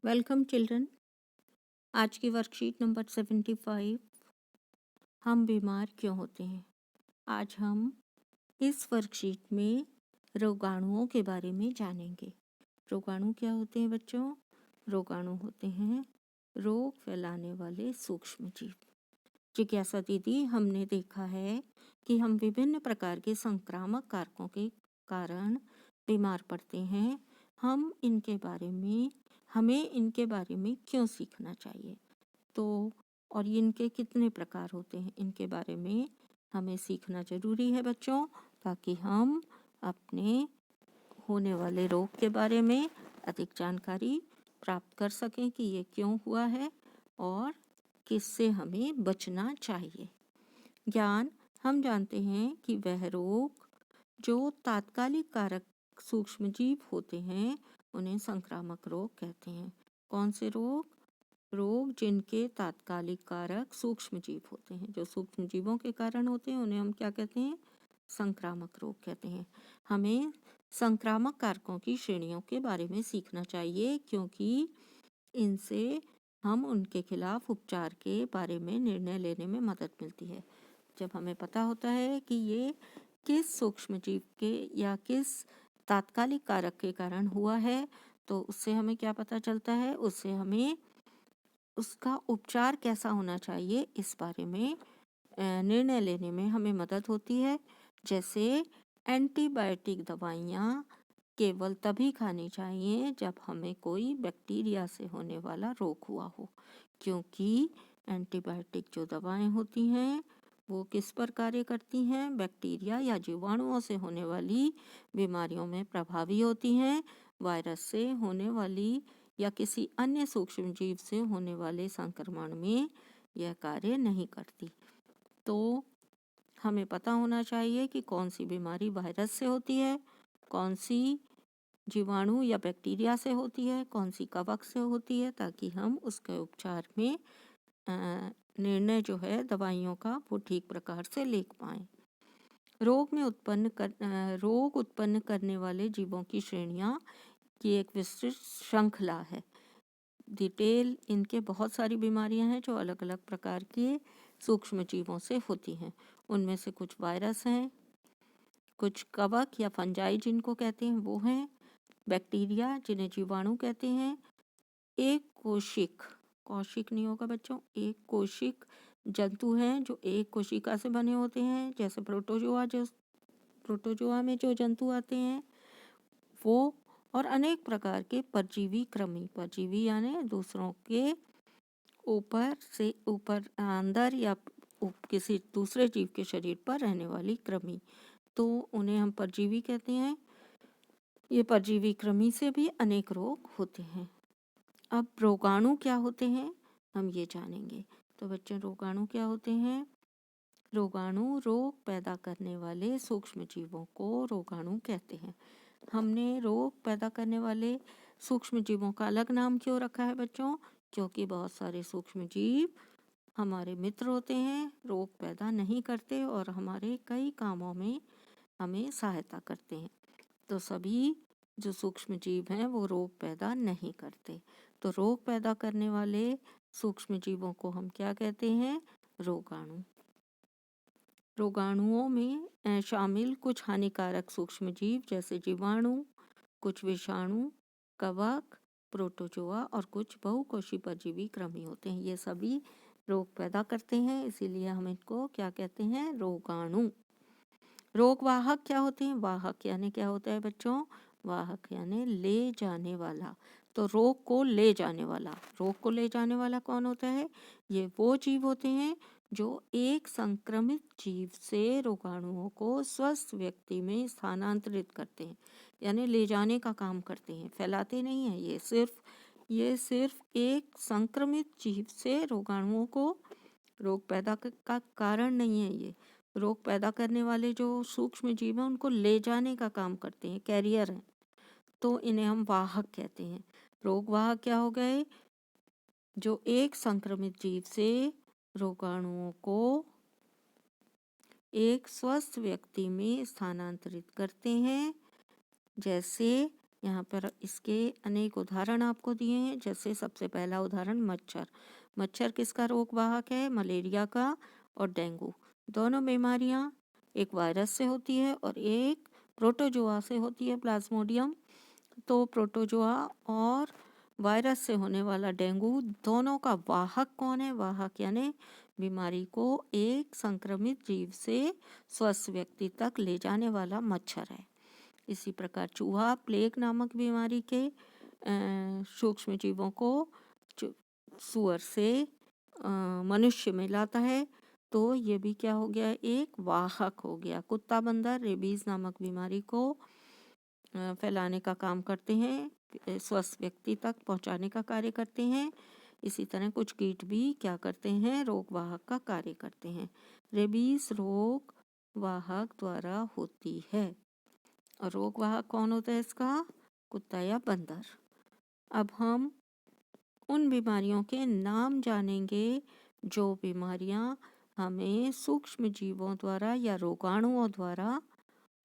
Welcome children. आज की worksheet number 75, हम बीमार क्यों होते हैं। आज हम इस वर्कशीट में रोगाणुओं के बारे में जानेंगे। रोगाणु क्या होते हैं बच्चों? रोगाणु होते हैं रोग फैलाने वाले सूक्ष्म जीव। जिज्ञासा दीदी, हमने देखा है कि हम विभिन्न प्रकार के संक्रामक कारकों के कारण बीमार पड़ते हैं। हमें इनके बारे में क्यों सीखना चाहिए? तो और इनके कितने प्रकार होते हैं, इनके बारे में हमें सीखना जरूरी है बच्चों, ताकि हम अपने होने वाले रोग के बारे में अधिक जानकारी प्राप्त कर सकें कि ये क्यों हुआ है और किससे हमें बचना चाहिए। ज्ञान, हम जानते हैं कि वह रोग जो तात्कालिक कारक सूक्ष्मजीव होते हैं उन्हें संक्रामक रोग कहते हैं। कौन से रोग? रोग जिनके तात्कालिक कारक सूक्ष्मजीव होते हैं, जो सूक्ष्मजीवों के कारण होते हैं उन्हें हम क्या कहते हैं? संक्रामक रोग कहते हैं। हमें संक्रामक कारकों की श्रेणियों के बारे में सीखना चाहिए, क्योंकि इनसे हम उनके खिलाफ उपचार के बारे में निर्णय लेने में मदद मिलती है। जब हमें पता होता है कि ये किस सूक्ष्मजीव के या किस तात्कालिक कारक के कारण हुआ है, तो उससे हमें क्या पता चलता है? उससे हमें उसका उपचार कैसा होना चाहिए इस बारे में निर्णय लेने में हमें मदद होती है। जैसे एंटीबायोटिक दवाइयाँ केवल तभी खानी चाहिए जब हमें कोई बैक्टीरिया से होने वाला रोग हुआ हो, क्योंकि एंटीबायोटिक जो दवाएं होती हैं वो किस पर कार्य करती हैं? बैक्टीरिया या जीवाणुओं से होने वाली बीमारियों में प्रभावी होती हैं। वायरस से होने वाली या किसी अन्य सूक्ष्म जीव से होने वाले संक्रमण में यह कार्य नहीं करती। तो हमें पता होना चाहिए कि कौन सी बीमारी वायरस से होती है, कौन सी जीवाणु या बैक्टीरिया से होती है, कौन सी कवक से होती है, ताकि हम उसके उपचार में निर्णय जो है दवाइयों का वो ठीक प्रकार से ले पाएं। रोग उत्पन्न करने वाले जीवों की श्रेणियां की एक विस्तृत श्रृंखला है। डिटेल इनके बहुत सारी बीमारियां हैं जो अलग अलग प्रकार के सूक्ष्म जीवों से होती हैं। उनमें से कुछ वायरस हैं, कुछ कवक या फंजाई जिनको कहते हैं वो हैं, बैक्टीरिया जिन्हें जीवाणु कहते हैं, एक कोशिक नहीं होगा बच्चों, एक कोशिक जंतु हैं जो एक कोशिका से बने होते हैं, जैसे प्रोटोजोआ में जो जंतु आते हैं वो, और अनेक प्रकार के परजीवी कृमि। परजीवी यानी दूसरों के ऊपर अंदर या किसी दूसरे जीव के शरीर पर रहने वाली कृमि, तो उन्हें हम परजीवी कहते हैं। ये परजीवी कृमि से भी अनेक रोग होते हैं। अब रोगाणु क्या होते हैं हम ये जानेंगे। तो बच्चों, रोगाणु क्या होते हैं? रोगाणु रोग पैदा करने वाले सूक्ष्म जीवों को रोगाणु कहते हैं। हमने रोग पैदा करने वाले सूक्ष्म जीवों का अलग नाम क्यों रखा है बच्चों? क्योंकि बहुत सारे सूक्ष्म जीव हमारे मित्र होते हैं, रोग पैदा नहीं करते और हमारे कई कामों में हमें सहायता करते हैं। तो सभी जो सूक्ष्म जीव हैं वो रोग पैदा नहीं करते। तो रोग पैदा करने वाले सूक्ष्म जीवों को हम क्या कहते हैं? रोगाणु। रोगाणुओं में शामिल कुछ हानिकारक सूक्ष्म जीव जैसे जीवाणु, कुछ विषाणु, कवक, प्रोटोजोआ और कुछ बहुकोषी परजीवी कृमि होते हैं। ये सभी रोग पैदा करते हैं, इसीलिए हम इनको क्या कहते हैं? रोगाणु। रोगवाहक क्या होते हैं? वाहक यानी क्या होता है बच्चों? वाहक यानी ले जाने वाला। तो रोग को ले जाने वाला कौन होता है? ये वो जीव होते हैं जो एक संक्रमित जीव से रोगाणुओं को स्वस्थ व्यक्ति में स्थानांतरित करते हैं, यानी ले जाने का काम करते हैं, फैलाते नहीं हैं। ये सिर्फ एक संक्रमित जीव से रोगाणुओं को रोग पैदा का कारण नहीं है। ये रोग पैदा करने वाले जो सूक्ष्म जीव हैं उनको ले जाने का काम करते हैं, कैरियर हैं, तो इन्हें हम वाहक कहते हैं। रोगवाहक क्या हो गए? जो एक संक्रमित जीव से रोगाणुओं को एक स्वस्थ व्यक्ति में स्थानांतरित करते हैं, जैसे यहाँ पर इसके अनेक उदाहरण आपको दिए हैं। जैसे सबसे पहला उदाहरण मच्छर। मच्छर किसका रोग वाहक है? मलेरिया का और डेंगू। दोनों बीमारियाँ एक वायरस से होती है और एक प्रोटोजोआ से होती है, प्लाज्मोडियम। तो प्रोटोजोआ और वायरस से होने वाला डेंगू, दोनों का वाहक कौन है? वाहक यानी बीमारी को एक संक्रमित जीव से स्वस्थ व्यक्ति तक ले जाने वाला मच्छर है। इसी प्रकार चूहा प्लेग नामक बीमारी के सूक्ष्म जीवों को सुअर से मनुष्य में लाता है। तो ये भी क्या हो गया? एक वाहक हो गया। कुत्ता बंदर रेबीज नामक बीमारी को फैलाने का काम करते हैं, स्वस्थ व्यक्ति तक पहुंचाने का कार्य करते हैं। इसी तरह कुछ कीट भी क्या करते हैं? रोग वाहक का कार्य करते हैं। रेबीज रोग वाहक द्वारा होती है। और रोग वाहक कौन होता है इसका? कुत्ता या बंदर। अब हम उन बीमारियों के नाम जानेंगे जो बीमारियां हमें सूक्ष्म जीवों द्वारा या रोगाणुओं द्वारा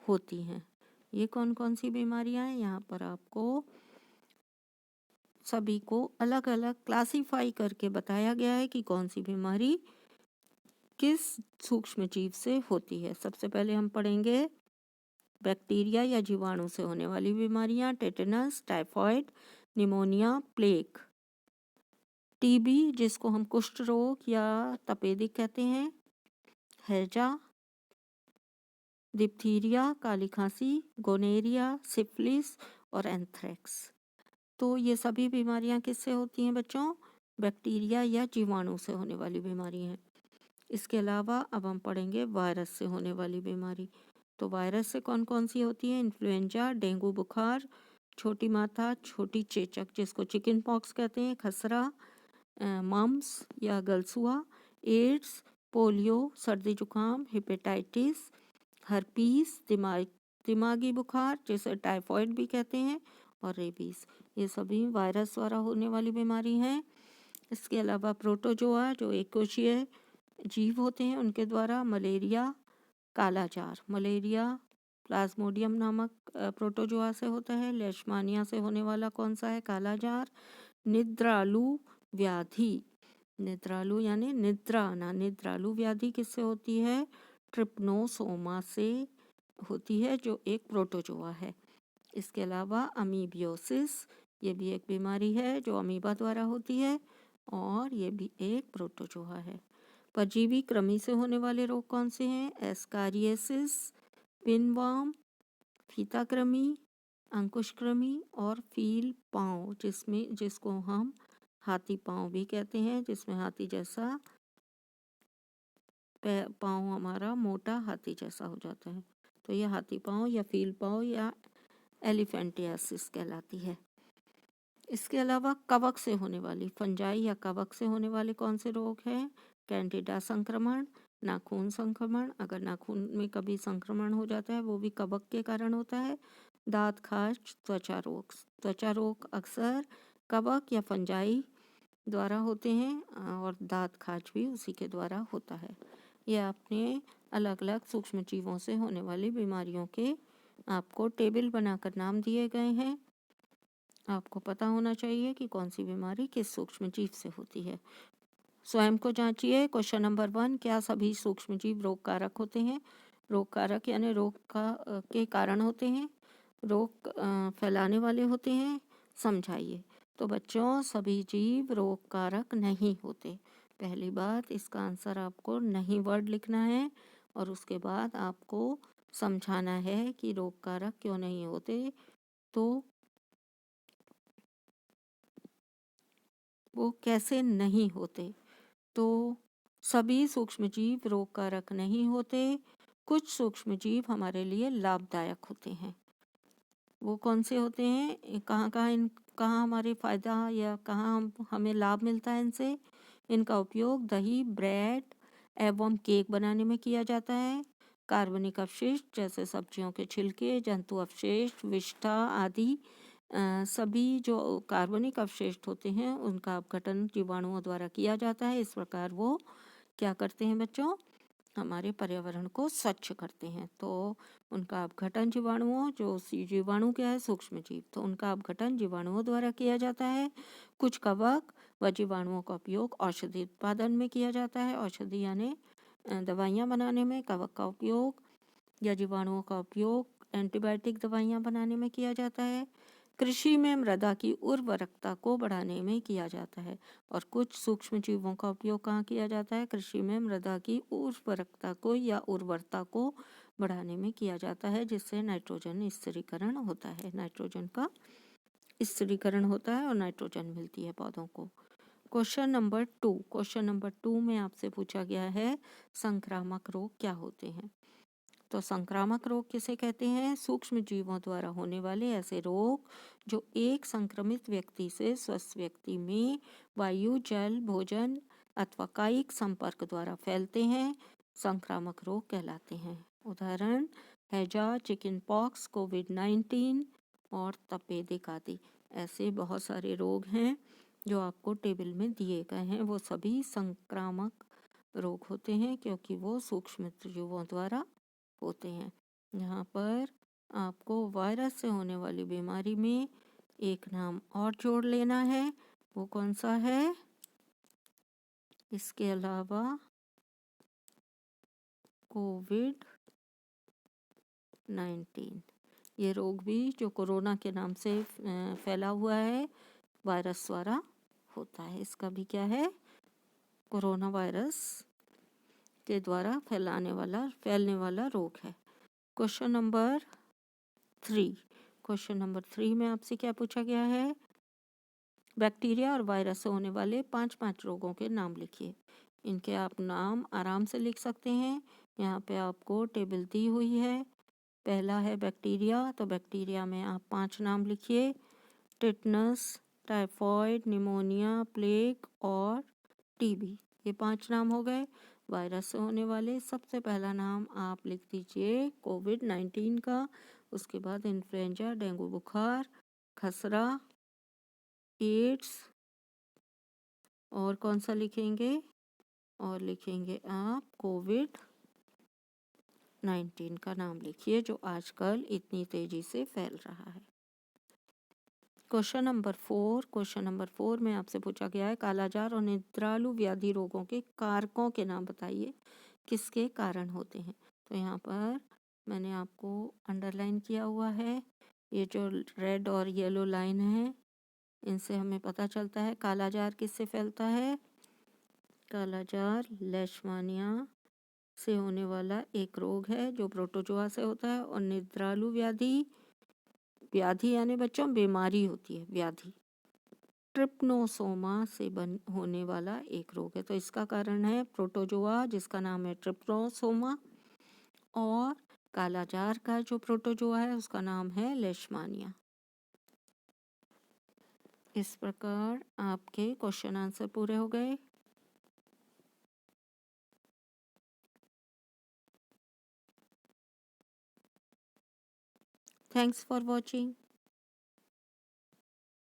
होती हैं। ये कौन कौन सी बीमारियां हैं? यहाँ पर आपको सभी को अलग अलग क्लासिफाई करके बताया गया है कि कौन सी बीमारी किस सूक्ष्म जीव से होती है। सबसे पहले हम पढ़ेंगे बैक्टीरिया या जीवाणु से होने वाली बीमारियां। Tetanus, typhoid, pneumonia, plague. TB जिसको हम कुष्ठ रोग या तपेदिक कहते हैं। हैजा, डिप्थीरिया काली खांसी, गोनेरिया, सिफिलिस और एंथ्रेक्स। तो ये सभी बीमारियां किससे होती हैं बच्चों? बैक्टीरिया या जीवाणु से होने वाली बीमारी हैं। इसके अलावा अब हम पढ़ेंगे वायरस से होने वाली बीमारी। तो वायरस से कौन कौन सी होती है? इन्फ्लुएंजा, डेंगू बुखार, छोटी माथा, छोटी चेचक जिसको चिकन पॉक्स कहते हैं, खसरा, मम्स या गलसुआ, एड्स, पोलियो, सर्दी जुकाम, हेपेटाइटिस, हर्पीस, दिमागी बुखार जिसे टाइफॉइड भी कहते हैं, और रेबीज। ये सभी वायरस द्वारा होने वाली बीमारी हैं। इसके अलावा प्रोटोजोआ जो एक कोशीय जीव होते हैं उनके द्वारा मलेरिया, कालाजार। मलेरिया प्लाज्मोडियम नामक प्रोटोजोआ से होता है। लेशमानिया से होने वाला कौन सा है? कालाजार। निद्रालु व्याधि, निद्रालु यानी निद्रा आना, निद्रालु व्याधि किससे होती है? ट्रिप्नोसोमा से होती है जो एक प्रोटोजोआ है। इसके अलावा अमीबियोसिस, ये भी एक बीमारी है जो अमीबा द्वारा होती है और ये भी एक प्रोटोजोआ है। परजीवी कृमि से होने वाले रोग कौन से हैं? एस्कारियासिस, पिनवर्म, फीता कृमि, अंकुश कृमि और फील पाँव जिसको हम हाथी पाँव भी कहते हैं, जिसमें हाथी जैसा पाँव हमारा मोटा हाथी जैसा हो जाता है। तो ये हाथी पाँव या फील पाँव या एलिफेंटियासिस कहलाती है। इसके अलावा कवक से होने वाली, फंजाई या कवक से होने वाले कौन से रोग हैं? कैंडिडा संक्रमण, नाखून संक्रमण, अगर नाखून में कभी संक्रमण हो जाता है वो भी कवक के कारण होता है। दांत खाज, त्वचा रोग। त्वचा रोग अक्सर कवक या फंजाई द्वारा होते हैं और दांत खाज भी उसी के द्वारा होता है। ये आपने अलग अलग सूक्ष्म जीवों से होने वाली बीमारियों के आपको टेबल बनाकर नाम दिए गए हैं। आपको पता होना चाहिए कि कौन सी बीमारी किस सूक्ष्म जीव से होती है। स्वयं को जांचिए। क्वेश्चन नंबर 1, क्या सभी सूक्ष्म जीव रोग कारक होते हैं? रोग कारक यानी रोग के कारण होते हैं, रोग फैलाने वाले होते हैं। समझाइए। तो बच्चों सभी जीव रोग कारक नहीं होते। पहली बात, इसका आंसर आपको नहीं वर्ड लिखना है और उसके बाद आपको समझाना है कि रोग कारक क्यों नहीं होते। तो वो कैसे नहीं होते? तो सभी सूक्ष्म जीव रोग कारक नहीं होते। कुछ सूक्ष्म जीव हमारे लिए लाभदायक होते हैं। वो कौन से होते हैं? कहाँ हमारे फायदा या कहाँ हमें लाभ मिलता है इनसे? इनका उपयोग दही, ब्रेड एवं केक बनाने में किया जाता है। कार्बनिक अवशिष्ट जैसे सब्जियों के छिलके, जंतु अवशेष, विष्ठा आदि सभी जो कार्बनिक अवशेष होते हैं उनका अपघटन जीवाणुओं द्वारा किया जाता है। इस प्रकार वो क्या करते हैं बच्चों? हमारे पर्यावरण को स्वच्छ करते हैं। तो उनका अपघटन जीवाणुओं, जो जीवाणु क्या है, सूक्ष्म जीव, तो उनका अपघटन जीवाणुओं द्वारा किया जाता है। कुछ कवक व जीवाणुओं का उपयोग औषधि उत्पादन में किया जाता है। औषधि यानी दवाइयाँ बनाने में कवक का उपयोग या जीवाणुओं का उपयोग एंटीबायोटिक दवाइयाँ बनाने में किया जाता है। कृषि में मृदा की उर्वरकता को बढ़ाने में किया जाता है। और कुछ सूक्ष्म जीवों का उपयोग कहाँ किया जाता है? कृषि में मृदा की उर्वरकता को या उर्वरता को बढ़ाने में किया जाता है, जिससे नाइट्रोजन स्थिरीकरण होता है। नाइट्रोजन का स्थिरीकरण होता है और नाइट्रोजन मिलती है पौधों को। क्वेश्चन नंबर 2 में आपसे पूछा गया है संक्रामक रोग क्या होते हैं। तो संक्रामक रोग किसे कहते हैं? सूक्ष्म जीवों द्वारा होने वाले ऐसे रोग जो एक संक्रमित व्यक्ति से स्वस्थ व्यक्ति में वायु, जल, भोजन अथवा कायिक संपर्क द्वारा फैलते हैं, संक्रामक रोग कहलाते हैं। उदाहरण हैजा, चिकन पॉक्स, कोविड-19 और तपेदिक आदि। ऐसे बहुत सारे रोग हैं जो आपको टेबल में दिए गए हैं, वो सभी संक्रामक रोग होते हैं क्योंकि वो सूक्ष्म जीवों द्वारा होते हैं। यहाँ पर आपको वायरस से होने वाली बीमारी में एक नाम और जोड़ लेना है, वो कौन सा है? इसके अलावा कोविड-19, ये रोग भी जो कोरोना के नाम से फैला हुआ है, वायरस द्वारा होता है। इसका भी क्या है? कोरोना वायरस के द्वारा फैलने वाला रोग है। क्वेश्चन नंबर 3 में आपसे क्या पूछा गया है? बैक्टीरिया और वायरस से होने वाले 5 रोगों के नाम लिखिए। इनके आप नाम आराम से लिख सकते हैं। यहाँ पे आपको टेबल दी हुई है। पहला है बैक्टीरिया, तो बैक्टीरिया में आप 5 नाम लिखिए। टिटनस, टाइफॉइड, निमोनिया, प्लेग और टीबी, ये 5 नाम हो गए। वायरस से होने वाले सबसे पहला नाम आप लिख दीजिए कोविड-19 का। उसके बाद इन्फ्लुएंजा, डेंगू बुखार, खसरा, एड्स, और कौन सा लिखेंगे? और लिखेंगे आप कोविड-19 का नाम लिखिए, जो आजकल इतनी तेजी से फैल रहा है। क्वेश्चन नंबर 4 में आपसे पूछा गया है कालाजार और निद्रालु व्याधि रोगों के कारकों के नाम बताइए, किसके कारण होते हैं। तो यहाँ पर मैंने आपको अंडरलाइन किया हुआ है, ये जो रेड और येलो लाइन है, इनसे हमें पता चलता है कालाजार किससे फैलता है। कालाजार लेशमानिया से होने वाला एक रोग है जो प्रोटोजोआ से होता है। और निद्रालु व्याधि यानी बच्चों बीमारी होती है, व्याधि ट्रिप्नोसोमा से होने वाला एक रोग है। तो इसका कारण है प्रोटोजोआ, जिसका नाम है ट्रिप्नोसोमा, और कालाजार का जो प्रोटोजोआ है उसका नाम है लेशमानिया। इस प्रकार आपके क्वेश्चन आंसर पूरे हो गए। Thanks for watching.